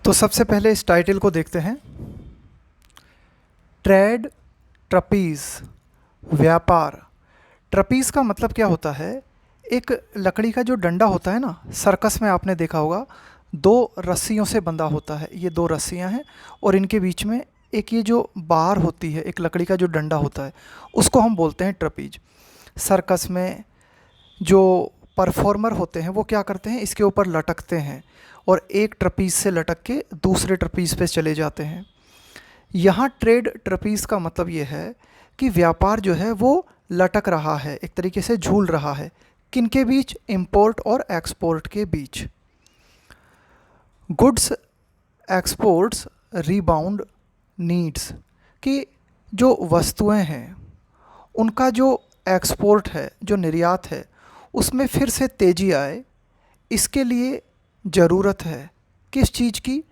तो सबसे पहले इस टाइटल को देखते हैं। ट्रेड ट्रपीज, व्यापार। ट्रपीज का मतलब क्या होता है? एक लकड़ी का जो डंडा होता है ना, सर्कस में आपने देखा होगा, दो रस्सियों से बंधा होता है। ये दो रस्सियां हैं और इनके बीच में एक ये जो बार होती है, एक लकड़ी का जो डंडा होता है, उसको हम बोलते हैं ट्रपीज। सर्कस में जो परफॉर्मर होते हैं वो क्या करते हैं, इसके ऊपर लटकते हैं और एक ट्रपीज से लटक के दूसरे ट्रपीज पे चले जाते हैं। यहाँ ट्रेड ट्रपीज का मतलब ये है कि व्यापार जो है वो लटक रहा है, एक तरीके से झूल रहा है। किनके बीच? इंपोर्ट और एक्सपोर्ट के बीच। गुड्स एक्सपोर्ट्स रीबाउंड नीड्स, कि जो वस्तुएं हैं उनका जो एक्सपोर्ट है, जो निर्यात है, उसमें फिर से तेज़ी आए, इसके लिए ज़रूरत है किस चीज़ की?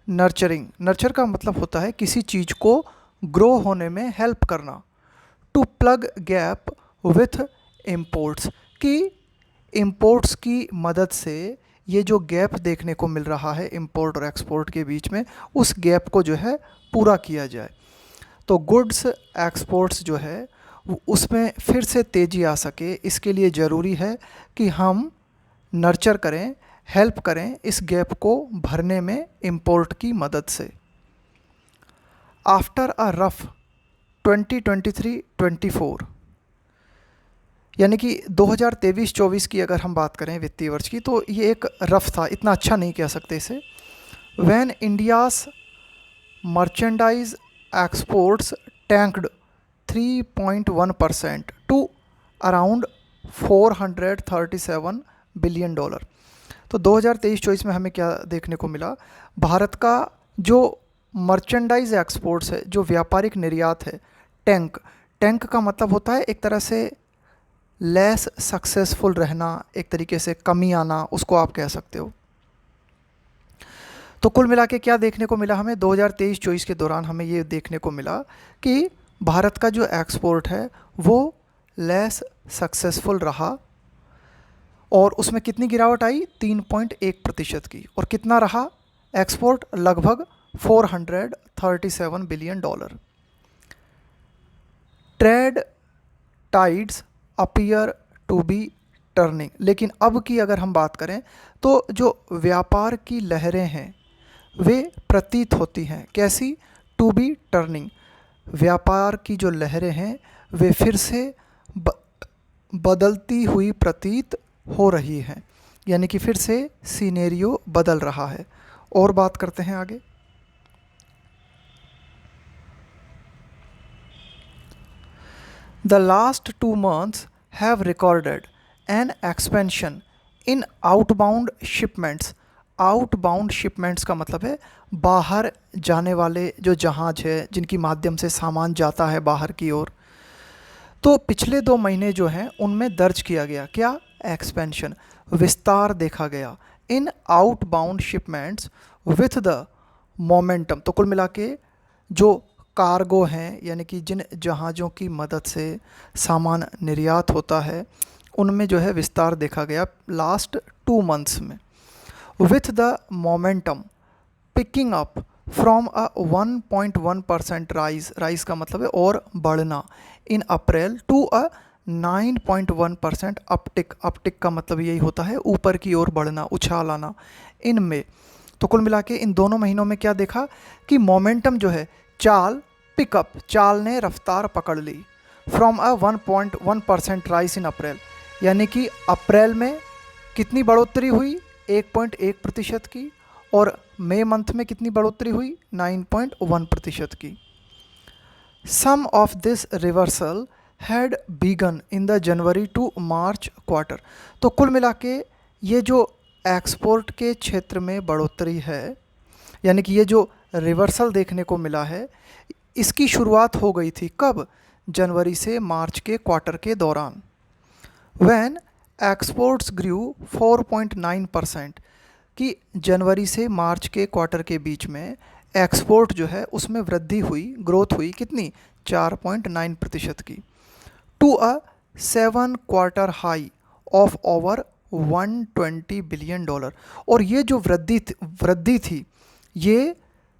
नर्चरिंग। नर्चर का मतलब होता है किसी चीज़ को ग्रो होने में हेल्प करना। To plug gap with imports, कि इम्पोर्ट्स की मदद से ये जो गैप देखने को मिल रहा है इम्पोर्ट और एक्सपोर्ट के बीच में, उस गैप को जो है पूरा किया जाए। तो गुड्स एक्सपोर्ट्स जो है उसमें फिर से तेज़ी आ सके, इसके लिए ज़रूरी है कि हम नर्चर करें, हेल्प करें इस गैप को भरने में इंपोर्ट की मदद से। आफ्टर अ रफ 2023-24, यानी कि 2023-24 की अगर हम बात करें वित्तीय वर्ष की, तो ये एक रफ था, इतना अच्छा नहीं कह सकते इसे। When India's merchandise exports tanked 3.1% to around $437 billion. तो 2023-24 में हमें क्या देखने को मिला? भारत का जो मर्चेंडाइज एक्सपोर्ट्स है, जो व्यापारिक निर्यात है, टैंक। टैंक का मतलब होता है एक तरह से लेस सक्सेसफुल रहना, एक तरीके से कमी आना, उसको आप कह सकते हो। तो कुल मिला के क्या देखने को मिला हमें 2023-24 के दौरान? हमें ये देखने को मिला कि भारत का जो एक्सपोर्ट है वो लेस सक्सेसफुल रहा और उसमें कितनी गिरावट आई? 3.1% की। और कितना रहा एक्सपोर्ट? लगभग $437 billion. Trade tides appear to be turning, लेकिन अब की अगर हम बात करें तो जो व्यापार की लहरें हैं वे प्रतीत होती हैं कैसी? To be turning. व्यापार की जो लहरें हैं वे फिर से बदलती हुई प्रतीत हो रही हैं, यानी कि फिर से सीनेरियो बदल रहा है। और बात करते हैं आगे। The last 2 months have recorded N expansion in outbound shipments. Outbound shipments का मतलब है बाहर जाने वाले जो जहाज है, जिनकी माध्यम से सामान जाता है बाहर की ओर। तो पिछले 2 महीने जो हैं उनमें दर्ज किया गया क्या? एक्सपेंशन, विस्तार देखा गया in outbound shipments with the momentum. तो कुल मिला के जो कार्गो हैं, यानी कि जिन जहाज़ों की मदद से सामान निर्यात होता है, उनमें जो है विस्तार देखा गया लास्ट 2 months में। With the momentum picking up from a 1.1% rise. Rise का मतलब है और बढ़ना इन अप्रैल टू अ 9.1% अपटिक। अपटिक का मतलब यही होता है ऊपर की ओर बढ़ना, उछाल आना इन में। तो कुल मिला के इन दोनों महीनों में क्या देखा कि मोमेंटम जो है, चाल, पिकअप, चाल ने रफ्तार पकड़ ली। फ्रॉम अ 1.1% राइज इन अप्रैल, यानी कि अप्रैल में कितनी बढ़ोतरी हुई? 1.1% की। और मई मंथ में कितनी बढ़ोतरी हुई? 9.1% की। Some of this reversal had begun in the January to March quarter. तो कुल मिला के ये जो एक्सपोर्ट के क्षेत्र में बढ़ोतरी है, यानी कि ये जो रिवर्सल देखने को मिला है, इसकी शुरुआत हो गई थी कब? जनवरी से मार्च के क्वार्टर के दौरान। व्हेन एक्सपोर्ट्स ग्रू 4.9%, कि जनवरी से मार्च के क्वार्टर के बीच में एक्सपोर्ट जो है उसमें वृद्धि हुई, ग्रोथ हुई कितनी? 4.9% की। To a 7 quarter high of over $120 billion. और ये जो वृद्धि थी ये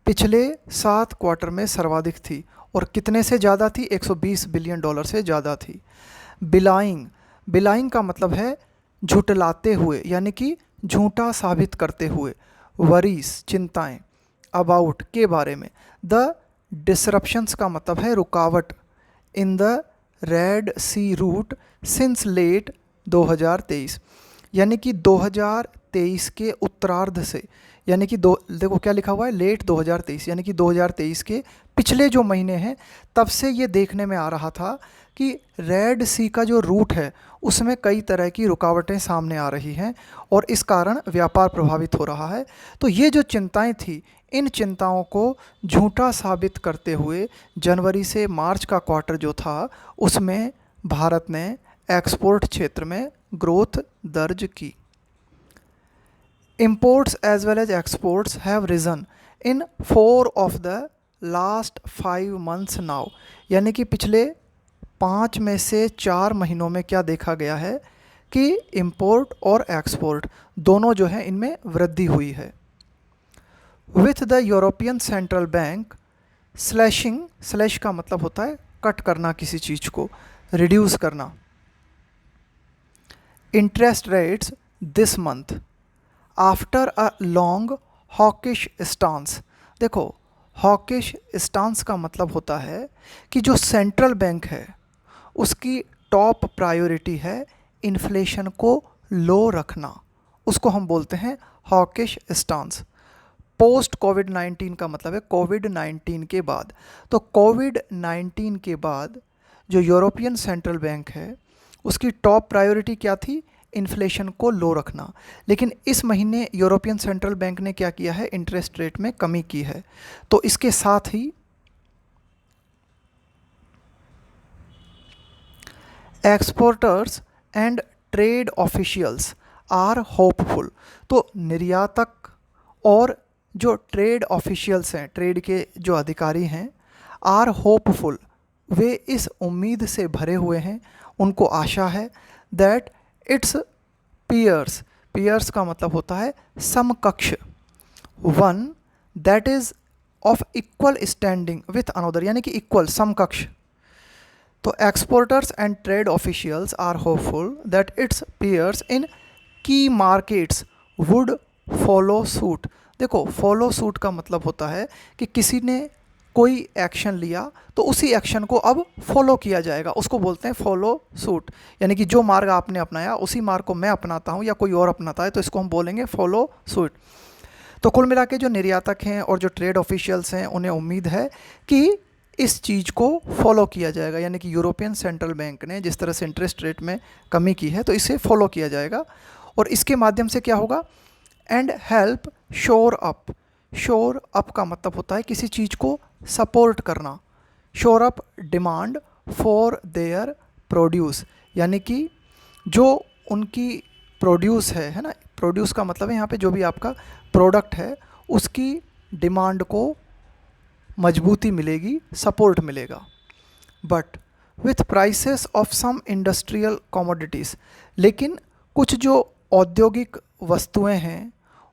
पिछले 7 क्वार्टर में सर्वाधिक थी और कितने से ज़्यादा थी? 120 बिलियन डॉलर से ज़्यादा थी। बिलाइंग, बिलाइंग का मतलब है झुटलाते हुए, यानी कि झूठा साबित करते हुए। वरीज, चिंताएं। अबाउट, के बारे में। द डिसरप्शंस का मतलब है रुकावट in the Red Sea route since late 2023, यानी कि 2023 के उत्तरार्ध से, यानी कि देखो क्या लिखा हुआ है, लेट 2023, यानी कि 2023 के पिछले जो महीने हैं तब से ये देखने में आ रहा था कि रेड सी का जो रूट है उसमें कई तरह की रुकावटें सामने आ रही हैं और इस कारण व्यापार प्रभावित हो रहा है। तो ये जो चिंताएं थी, इन चिंताओं को झूठा साबित करते हुए जनवरी से मार्च का क्वार्टर जो था उसमें भारत ने एक्सपोर्ट क्षेत्र में ग्रोथ दर्ज की। Imports as well as exports have risen in 4 of the last 5 months now, यानी कि पिछले 5 में से 4 महीनों में क्या देखा गया है कि इंपोर्ट और एक्सपोर्ट दोनों जो है इनमें वृद्धि हुई है। With the European central bank slashing, slash का मतलब होता है कट करना किसी चीज़ को, रिड्यूस करना। Interest rates this month after a long hawkish stance. देखो, हॉकिश स्टांस का मतलब होता है कि जो सेंट्रल बैंक है उसकी टॉप प्रायोरिटी है इन्फ्लेशन को लो रखना, उसको हम बोलते हैं हॉकिश स्टांस। पोस्ट कोविड-19 का मतलब है कोविड-19 के बाद। तो कोविड-19 के बाद जो यूरोपियन सेंट्रल बैंक है उसकी टॉप प्रायोरिटी क्या थी? इन्फ्लेशन को लो रखना। लेकिन इस महीने यूरोपियन सेंट्रल बैंक ने क्या किया है? इंटरेस्ट रेट में कमी की है। तो इसके साथ ही exporters and trade officials are hopeful. तो निर्यातक और जो ट्रेड ऑफिशियल्स हैं, ट्रेड के जो अधिकारी हैं, आर होपफुल, वे इस उम्मीद से भरे हुए हैं, उनको आशा है दैट इट्स पीयर्स, पीयर्स का मतलब होता है समकक्ष, one that is of equal standing with another, यानी कि इक्वल, समकक्ष। तो exporters and trade officials are hopeful that its peers in key markets would follow suit. देखो, फॉलो सूट का मतलब होता है कि किसी ने कोई एक्शन लिया तो उसी एक्शन को अब फॉलो किया जाएगा, उसको बोलते हैं फॉलो सूट। यानी कि जो मार्ग आपने अपनाया उसी मार्ग को मैं अपनाता हूँ या कोई और अपनाता है तो इसको हम बोलेंगे फॉलो सूट। तो कुल मिला के जो निर्यातक हैं और जो ट्रेड ऑफिशियल्स हैं उन्हें उम्मीद है कि इस चीज़ को फॉलो किया जाएगा, यानी कि यूरोपियन सेंट्रल बैंक ने जिस तरह से इंटरेस्ट रेट में कमी की है तो इसे फॉलो किया जाएगा और इसके माध्यम से क्या होगा? एंड हेल्प शोर अप। शोर अप का मतलब होता है किसी चीज़ को सपोर्ट करना। शोर up demand for their produce, यानी कि जो उनकी प्रोड्यूस है ना, प्रोड्यूस का मतलब है यहाँ पे जो भी आपका प्रोडक्ट है उसकी डिमांड को मजबूती मिलेगी, सपोर्ट मिलेगा। But with prices of some industrial commodities, लेकिन कुछ जो औद्योगिक वस्तुएं हैं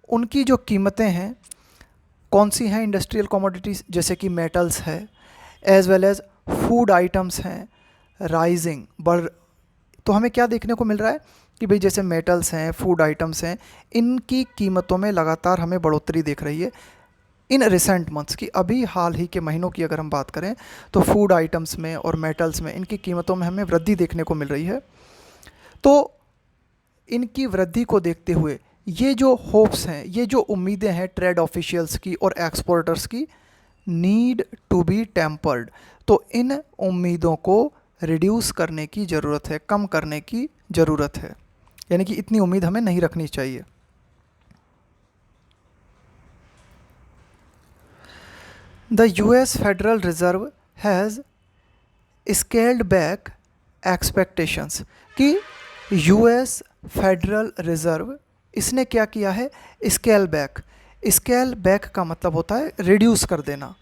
उनकी जो कीमतें हैं, कौन सी हैं इंडस्ट्रियल कमोडिटीज़? जैसे कि मेटल्स है, as well as food items हैं, राइजिंग, बढ़। तो हमें क्या देखने को मिल रहा है कि भाई जैसे मेटल्स हैं, फूड आइटम्स हैं, इनकी कीमतों में लगातार हमें बढ़ोतरी देख रही है इन रिसेंट मंथ्स की। अभी हाल ही के महीनों की अगर हम बात करें तो फूड आइटम्स में और मेटल्स में इनकी कीमतों में हमें वृद्धि देखने को मिल रही है। तो इनकी वृद्धि को देखते हुए ये जो होप्स हैं, ये जो उम्मीदें हैं ट्रेड ऑफिशियल्स की और एक्सपोर्टर्स की, नीड टू बी टेम्पर्ड। तो इन उम्मीदों को रिड्यूस करने की ज़रूरत है, कम करने की ज़रूरत है, यानी कि इतनी उम्मीद हमें नहीं रखनी चाहिए। The US federal reserve has scaled back expectations, कि US फेडरल रिजर्व इसने क्या किया है? Scale back. स्केल बैक का मतलब होता है रिड्यूस कर देना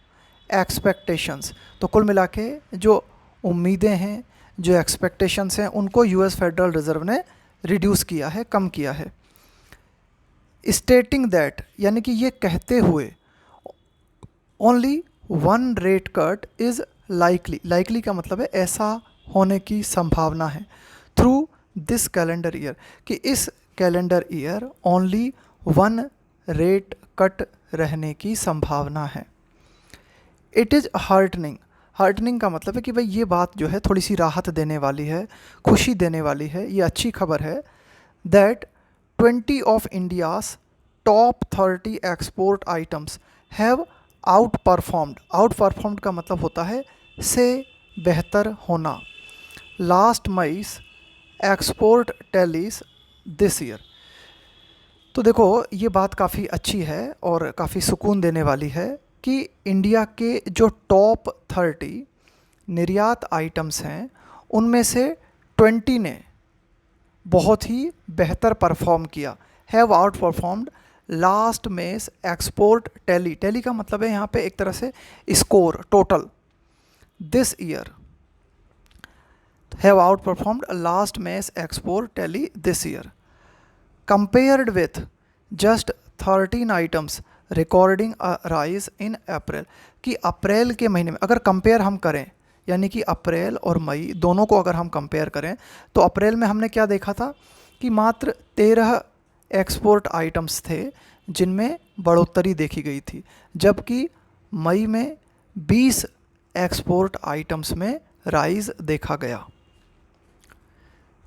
एक्सपेक्टेशंस। तो कुल मिला के जो उम्मीदें हैं, जो एक्सपेक्टेशंस हैं, उनको US फेडरल रिजर्व ने रिड्यूस किया है, कम किया है। स्टेटिंग दैट, यानी कि ये कहते हुए, only one rate cut is likely, likely का मतलब है ऐसा होने की संभावना है, थ्रू दिस कैलेंडर ईयर, कि इस calendar year only one rate cut रहने की संभावना है। इट इज़ हार्टनिंग, हार्टनिंग का मतलब है कि भाई ये बात जो है थोड़ी सी राहत देने वाली है, खुशी देने वाली है, ये अच्छी खबर है, that 20 of India's top 30 export items have outperformed, outperformed का मतलब होता है से बेहतर होना, last May's export tallies this year. तो देखो ये बात काफ़ी अच्छी है और काफ़ी सुकून देने वाली है कि इंडिया के जो टॉप 30 निर्यात आइटम्स हैं उनमें से 20 ने बहुत ही बेहतर परफॉर्म किया, have out performed last mess export tally, tally का मतलब है यहाँ पे एक तरह से score total, this year have out performed last mess export tally this year, compared with just 13 items recording a rise in April, कि अप्रैल के महीने में अगर कंपेयर हम करें, यानी कि अप्रैल और मई दोनों को अगर हम कंपेयर करें तो अप्रैल में हमने क्या देखा था कि मात्र 13 एक्सपोर्ट आइटम्स थे जिनमें बढ़ोतरी देखी गई थी, जबकि मई में 20 एक्सपोर्ट आइटम्स में राइज देखा गया।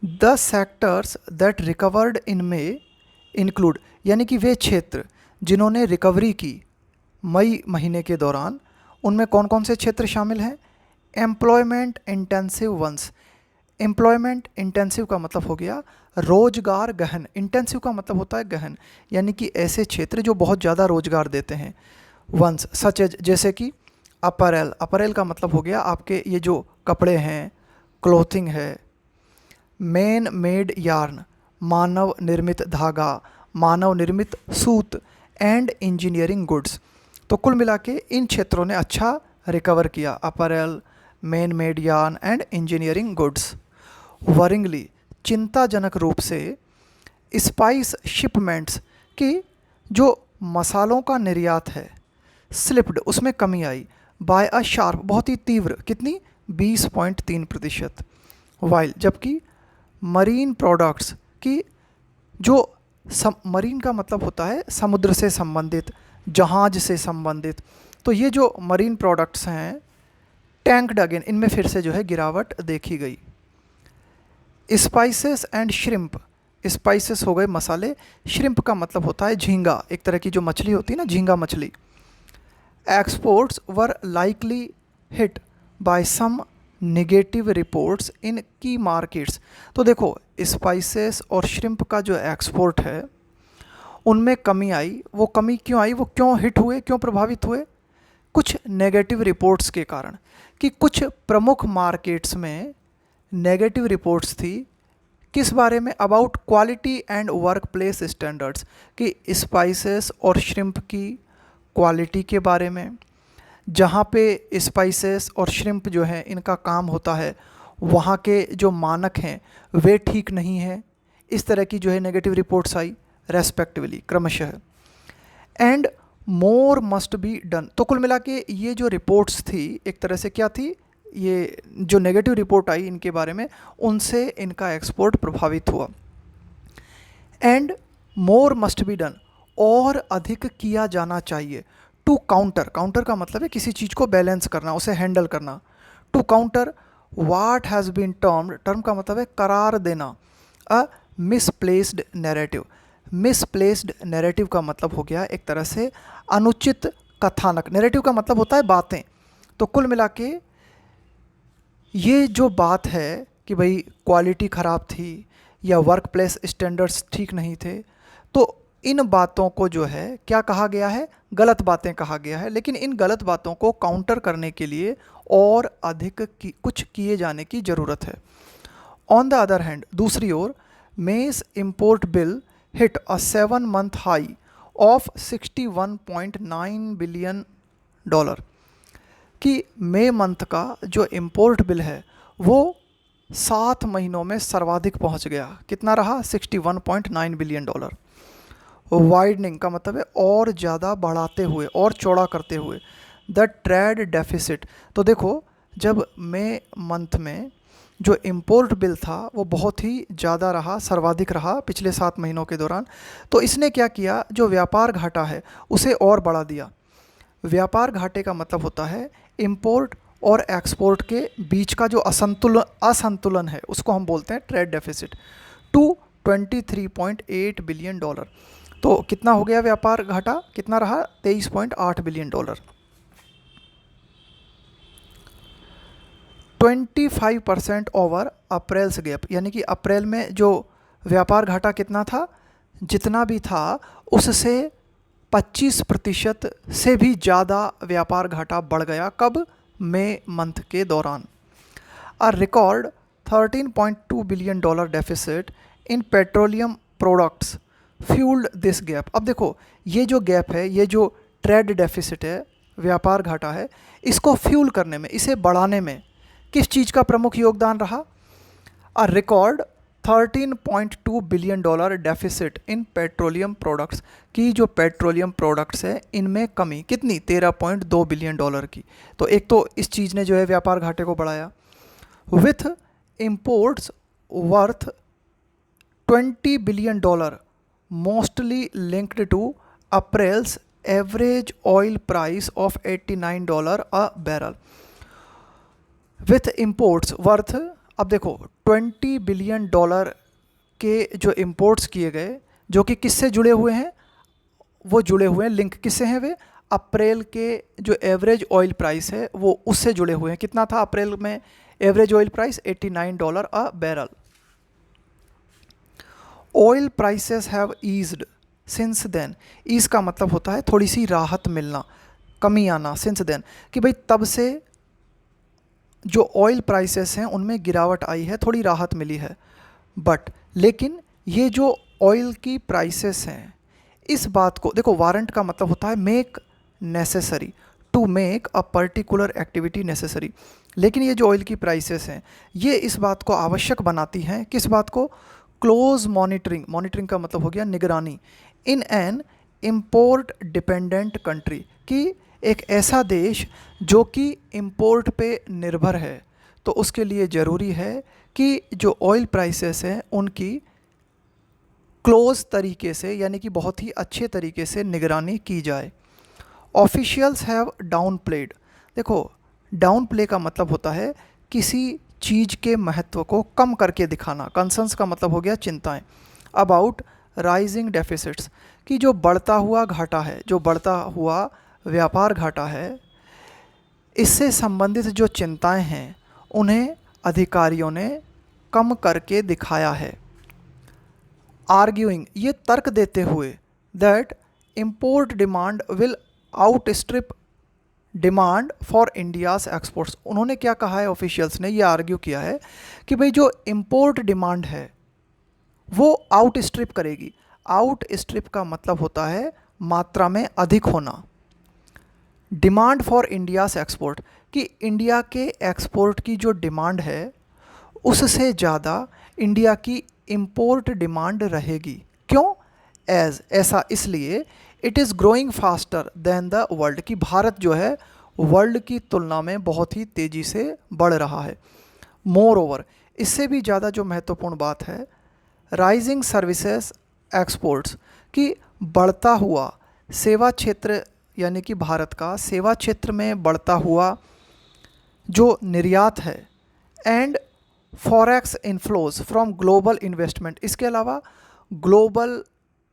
The sectors that recovered in May include, यानी कि वे क्षेत्र जिन्होंने रिकवरी की मई महीने के दौरान, उनमें कौन कौन से क्षेत्र शामिल हैं? Employment intensive ones, employment intensive का मतलब हो गया रोजगार गहन, इंटेंसिव का मतलब होता है गहन, यानी कि ऐसे क्षेत्र जो बहुत ज़्यादा रोजगार देते हैं। वंस सच एज, जैसे कि अपैरल, अपैरल का मतलब हो गया आपके ये जो कपड़े हैं, क्लोथिंग है। मैन मेड यार्न, मानव निर्मित धागा, मानव निर्मित सूत, एंड इंजीनियरिंग गुड्स। तो कुल मिला के इन क्षेत्रों ने अच्छा रिकवर किया, apparel, man made yarn and engineering goods. Worryingly, चिंताजनक रूप से स्पाइस शिपमेंट्स की जो मसालों का निर्यात है, स्लिप्ड, उसमें कमी आई, बाय अ शार्प, बहुत ही तीव्र, कितनी? 20.3%। वाइल, जबकि मरीन प्रोडक्ट्स की जो मरीन का मतलब होता है समुद्र से संबंधित, जहाज से संबंधित, तो ये जो मरीन प्रोडक्ट्स हैं टैंक्ड अगेन, इनमें फिर से जो है गिरावट देखी गई। स्पाइसेस एंड श्रिम्प, स्पाइसेस हो गए मसाले, श्रिम्प का मतलब होता है झींगा, एक तरह की जो मछली होती है ना, झींगा मछली। Exports were likely hit by some negative reports in key markets. तो देखो स्पाइसेस और श्रिम्प का जो एक्सपोर्ट है उनमें कमी आई, वो कमी क्यों आई, वो क्यों हिट हुए, क्यों प्रभावित हुए? कुछ नेगेटिव रिपोर्ट्स के कारण, कि कुछ प्रमुख मार्केट्स में नेगेटिव रिपोर्ट्स थी, किस बारे में? About quality and work place standards, कि स्पाइसेस और श्रिम्प की क्वालिटी के बारे में, जहाँ पे स्पाइसेस और श्रिम्प जो है इनका काम होता है वहाँ के जो मानक हैं वे ठीक नहीं हैं, इस तरह की जो है नेगेटिव रिपोर्ट्स आई रेस्पेक्टिवली, क्रमशः। And more must be done, तो कुल मिला के ये जो रिपोर्ट्स थी एक तरह से क्या थी, ये जो नेगेटिव रिपोर्ट आई इनके बारे में, उनसे इनका एक्सपोर्ट प्रभावित हुआ। And more must be done, और अधिक किया जाना चाहिए। टू काउंटर, काउंटर का मतलब है किसी चीज़ को बैलेंस करना, उसे हैंडल करना। To counter what has been termed, term का मतलब है करार देना, a misplaced narrative. Misplaced narrative का मतलब हो गया एक तरह से अनुचित कथानक, नैरेटिव का मतलब होता है बातें। तो कुल मिला के ये जो बात है कि भाई क्वालिटी ख़राब थी या वर्क प्लेस स्टैंडर्ड्स ठीक नहीं थे, तो इन बातों को जो है क्या कहा गया है? गलत बातें कहा गया है। लेकिन इन गलत बातों को काउंटर करने के लिए और अधिक कुछ किए जाने की ज़रूरत है। ऑन द अदर हैंड, दूसरी ओर, May's import bill hit a 7-month high of $61.9 billion, कि मई मंथ का जो इम्पोर्ट बिल है वो 7 महीनों में सर्वाधिक पहुंच गया, कितना रहा? $61.9 बिलियन। वाइडनिंग का मतलब है और ज़्यादा बढ़ाते हुए और चौड़ा करते हुए। The trade deficit. तो देखो, जब मई मंथ में जो इम्पोर्ट बिल था वो बहुत ही ज़्यादा रहा, सर्वाधिक रहा पिछले 7 महीनों के दौरान, तो इसने क्या किया, जो व्यापार घाटा है उसे और बढ़ा दिया। व्यापार घाटे का मतलब होता है इंपोर्ट और एक्सपोर्ट के बीच का जो असंतुलन है, उसको हम बोलते हैं trade deficit, to 23.8 billion dollar. तो कितना हो गया व्यापार घाटा, कितना रहा, 23.8 billion dollar. 25% over April's gap, यानी कि अप्रैल में जो व्यापार घाटा कितना था, जितना भी था उससे 25% से भी ज़्यादा व्यापार घाटा बढ़ गया। कब, मई मंथ के दौरान। A record 13.2 billion dollar deficit in petroleum products fuelled this gap. अब देखो, ये जो गैप है, ये जो ट्रेड डेफिसिट है, व्यापार घाटा है, इसको फ्यूल करने में, इसे बढ़ाने में किस चीज़ का प्रमुख योगदान रहा। A record 13.2 billion dollar deficit in petroleum products, की जो पेट्रोलियम प्रोडक्ट्स है इनमें कमी कितनी, 13.2 बिलियन डॉलर की। तो एक तो इस चीज़ ने जो है व्यापार घाटे को बढ़ाया। With imports worth 20 billion dollar mostly linked to April's average oil price of $89 a barrel. With imports worth, अब देखो 20 बिलियन डॉलर के जो इंपोर्ट्स किए गए, जो कि किससे जुड़े हुए हैं, वो जुड़े हुए हैं, लिंक किससे हैं वे, अप्रैल के जो एवरेज ऑयल प्राइस है वो उससे जुड़े हुए हैं। कितना था अप्रैल में average oil price, $89 a barrel. Oil prices have eased since then. Ease का मतलब होता है थोड़ी सी राहत मिलना, कमी आना। सिंस देन कि भाई तब से जो ऑयल प्राइसेस हैं उनमें गिरावट आई है, थोड़ी राहत मिली है। बट लेकिन ये जो ऑयल की प्राइसेस हैं, इस बात को देखो, वारंट का मतलब होता है make necessary, to make a particular activity necessary. लेकिन ये जो ऑयल की प्राइसेस हैं, ये इस बात को आवश्यक बनाती हैं, किस बात को, क्लोज मॉनिटरिंग। मॉनिटरिंग का मतलब हो गया निगरानी। In an import dependent country, कि एक ऐसा देश जो कि इंपोर्ट पे निर्भर है, तो उसके लिए ज़रूरी है कि जो ऑयल प्राइसेस हैं उनकी क्लोज तरीके से, यानी कि बहुत ही अच्छे तरीके से निगरानी की जाए। Officials have down played. देखो, डाउन प्ले का मतलब होता है किसी चीज़ के महत्व को कम करके दिखाना। कंसर्न्स का मतलब हो गया चिंताएं। अबाउट राइजिंग डेफिसिट्स, कि जो बढ़ता हुआ घाटा है, जो बढ़ता हुआ व्यापार घाटा है, इससे संबंधित जो चिंताएं हैं उन्हें अधिकारियों ने कम करके दिखाया है। आर्ग्यूइंग, ये तर्क देते हुए, that import demand will outstrip demand for India's exports. उन्होंने क्या कहा है, ऑफिशियल्स ने ये आर्ग्यू किया है कि भाई जो इम्पोर्ट डिमांड है वो आउटस्ट्रिप करेगी। आउटस्ट्रिप का मतलब होता है मात्रा में अधिक होना। डिमांड फॉर इंडियाज़ एक्सपोर्ट, कि इंडिया के एक्सपोर्ट की जो डिमांड है उससे ज़्यादा इंडिया की इंपोर्ट डिमांड रहेगी। क्यों, ऐसा इसलिए, it is growing faster than the world, कि भारत जो है वर्ल्ड की तुलना में बहुत ही तेज़ी से बढ़ रहा है। मोर ओवर, इससे भी ज़्यादा जो महत्वपूर्ण बात है, राइजिंग सर्विसेज एक्सपोर्ट्स, कि बढ़ता हुआ सेवा क्षेत्र, यानी कि भारत का सेवा क्षेत्र में बढ़ता हुआ जो निर्यात है, and forex inflows from global investment, इसके अलावा ग्लोबल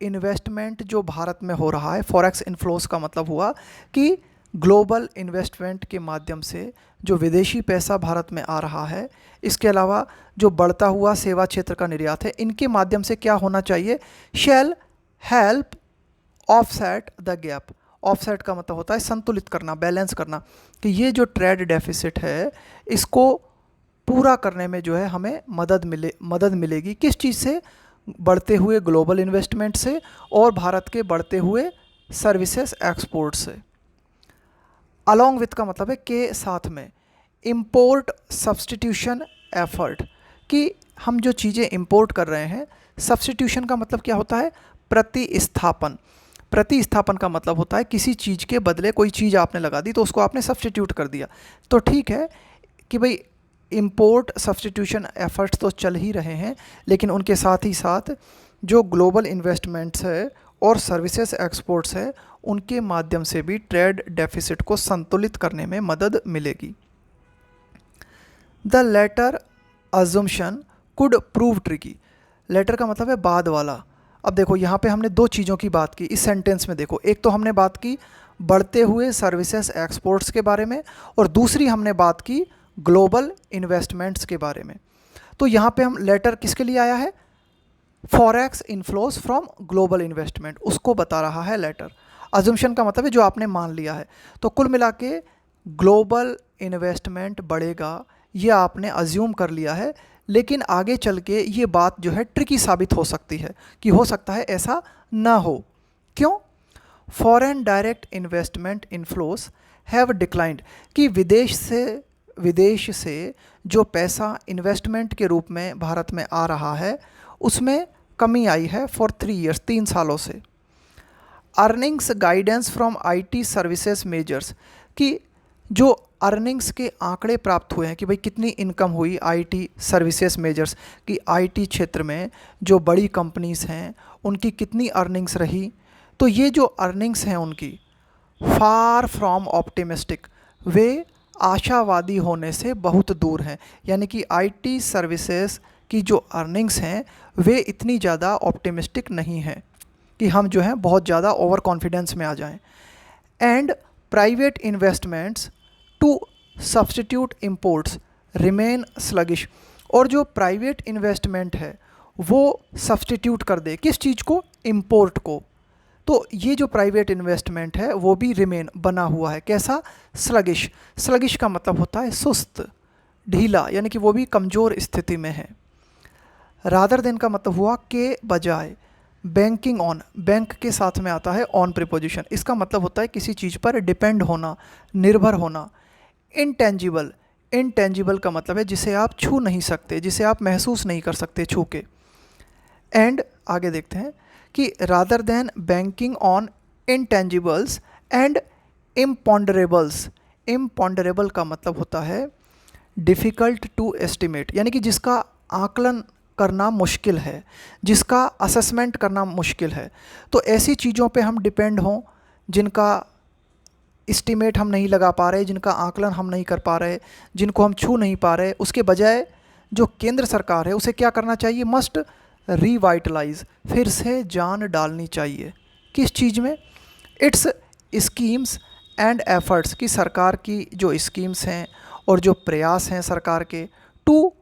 इन्वेस्टमेंट जो भारत में हो रहा है। फॉरेक्स इन्फ्लोज का मतलब हुआ कि ग्लोबल इन्वेस्टमेंट के माध्यम से जो विदेशी पैसा भारत में आ रहा है, इसके अलावा जो बढ़ता हुआ सेवा क्षेत्र का निर्यात है, इनके माध्यम से क्या होना चाहिए, शैल help offset the gap. Offset का मतलब होता है संतुलित करना, बैलेंस करना, कि ये जो ट्रेड डेफिसिट है इसको पूरा करने में जो है हमें मदद मिलेगी। किस चीज़ से, बढ़ते हुए ग्लोबल इन्वेस्टमेंट से और भारत के बढ़ते हुए सर्विसेज एक्सपोर्ट से। अलॉन्ग विथ का मतलब है के साथ में। इंपोर्ट सब्सटीट्यूशन एफर्ट, कि हम जो चीज़ें इंपोर्ट कर रहे हैं, सब्सटीट्यूशन का मतलब क्या होता है, प्रतिस्थापन। प्रतिस्थापन का मतलब होता है किसी चीज़ के बदले कोई चीज़ आपने लगा दी तो उसको आपने सब्स्टिट्यूट कर दिया। तो ठीक है कि भाई इंपोर्ट सब्स्टिट्यूशन एफर्ट्स तो चल ही रहे हैं, लेकिन उनके साथ ही साथ जो ग्लोबल इन्वेस्टमेंट्स है और सर्विसेज एक्सपोर्ट्स है उनके माध्यम से भी ट्रेड डेफिसिट को संतुलित करने में मदद मिलेगी। The latter assumption could prove tricky. Latter का मतलब है बाद वाला। अब देखो यहाँ पे हमने दो चीज़ों की बात की इस सेंटेंस में। देखो, एक तो हमने बात की बढ़ते हुए सर्विसेज एक्सपोर्ट्स के बारे में और दूसरी हमने बात की ग्लोबल इन्वेस्टमेंट्स के बारे में। तो यहाँ पे हम लेटर किसके लिए आया है? Forex inflows from global investment, उसको बता रहा है लेटर। अजम्पशन का मतलब है जो आपने मान लिया है। तो कुल मिला के ग्लोबल इन्वेस्टमेंट बढ़ेगा ये आपने अज्यूम कर लिया है, लेकिन आगे चल के ये बात जो है ट्रिकी साबित हो सकती है कि हो सकता है ऐसा ना हो। क्यों? Foreign direct investment inflows have declined, कि विदेश से जो पैसा इन्वेस्टमेंट के रूप में भारत में आ रहा है उसमें कमी आई है फॉर 3 ईयर्स, 3 सालों से। Earnings guidance from IT services measures, कि जो अर्निंग्स के आंकड़े प्राप्त हुए हैं कि भाई कितनी इनकम हुई आईटी सर्विसेज मेजर्स, कि आईटी क्षेत्र में जो बड़ी कंपनीज़ हैं उनकी कितनी अर्निंग्स रही, तो ये जो अर्निंग्स हैं उनकी फार फ्रॉम ऑप्टिमिस्टिक, वे आशावादी होने से बहुत दूर हैं। यानी कि आईटी सर्विसेज की जो अर्निंग्स हैं वे इतनी ज़्यादा ऑप्टिमिस्टिक नहीं हैं कि हम जो हैं बहुत ज़्यादा ओवर कॉन्फिडेंस में आ जाएं। And private investments to substitute imports remain sluggish, और जो प्राइवेट इन्वेस्टमेंट है वो सब्स्टिट्यूट कर दे किस चीज़ को? इंपोर्ट को। तो ये जो प्राइवेट इन्वेस्टमेंट है वो भी रिमेन बना हुआ है। कैसा? स्लगिश। स्लगिश का मतलब होता है सुस्त, ढीला, यानी कि वो भी कमज़ोर स्थिति में है। रादर देन का मतलब हुआ के बजाय। बैंकिंग ऑन, बैंक के साथ में आता है ऑन प्रीपोजिशन, इसका मतलब होता है किसी चीज़ पर डिपेंड होना, निर्भर होना। इंटेंजिबल, इंटेंजिबल का मतलब है जिसे आप छू नहीं सकते, जिसे आप महसूस नहीं कर सकते छू के। एंड आगे देखते हैं कि rather than banking on intangibles and imponderables. Imponderable का मतलब होता है डिफ़िकल्ट टू एस्टिमेट, यानी कि जिसका आकलन करना मुश्किल है, जिसका असेसमेंट करना मुश्किल है। तो ऐसी चीज़ों पे हम डिपेंड हों जिनका एस्टिमेट हम नहीं लगा पा रहे, जिनका आकलन हम नहीं कर पा रहे, जिनको हम छू नहीं पा रहे, उसके बजाय जो केंद्र सरकार है उसे क्या करना चाहिए? मस्ट रिवाइटलाइज, फिर से जान डालनी चाहिए। किस चीज़ में? इट्स स्कीम्स एंड एफर्ट्स, की सरकार की जो स्कीम्स हैं और जो प्रयास हैं सरकार के, to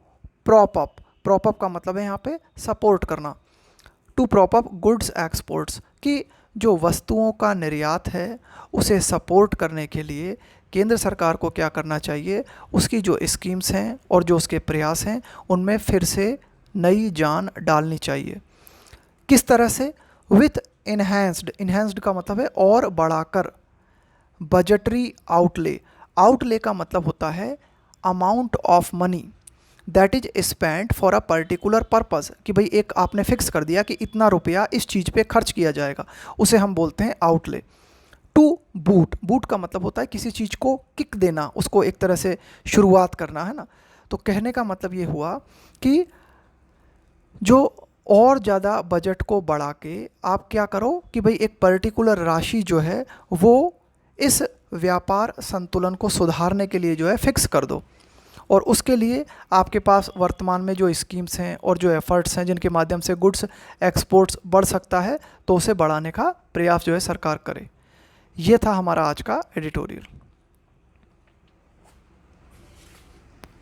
prop up, prop up का मतलब है यहाँ पे सपोर्ट करना, to prop up goods exports, कि जो वस्तुओं का निर्यात है उसे सपोर्ट करने के लिए केंद्र सरकार को क्या करना चाहिए? उसकी जो स्कीम्स हैं और जो उसके प्रयास हैं उनमें फिर से नई जान डालनी चाहिए। किस तरह से? विथ इन्हेंस्ड, इन्हेंस्ड का मतलब है और बढ़ाकर। बजटरी आउटले, आउटले का मतलब होता है amount of money that is spent for a particular purpose, कि भाई एक आपने फिक्स कर दिया कि इतना रुपया इस चीज़ पे खर्च किया जाएगा, उसे हम बोलते हैं आउटले। टू बूट, बूट का मतलब होता है किसी चीज़ को किक देना, उसको एक तरह से शुरुआत करना, है ना। तो कहने का मतलब ये हुआ कि जो और ज़्यादा बजट को बढ़ा के आप क्या करो कि भाई एक पर्टिकुलर राशि जो है वो इस व्यापार संतुलन को सुधारने के लिए जो है फिक्स कर दो, और उसके लिए आपके पास वर्तमान में जो स्कीम्स हैं और जो एफर्ट्स हैं जिनके माध्यम से गुड्स एक्सपोर्ट्स बढ़ सकता है तो उसे बढ़ाने का प्रयास जो है सरकार करे। ये था हमारा आज का एडिटोरियल।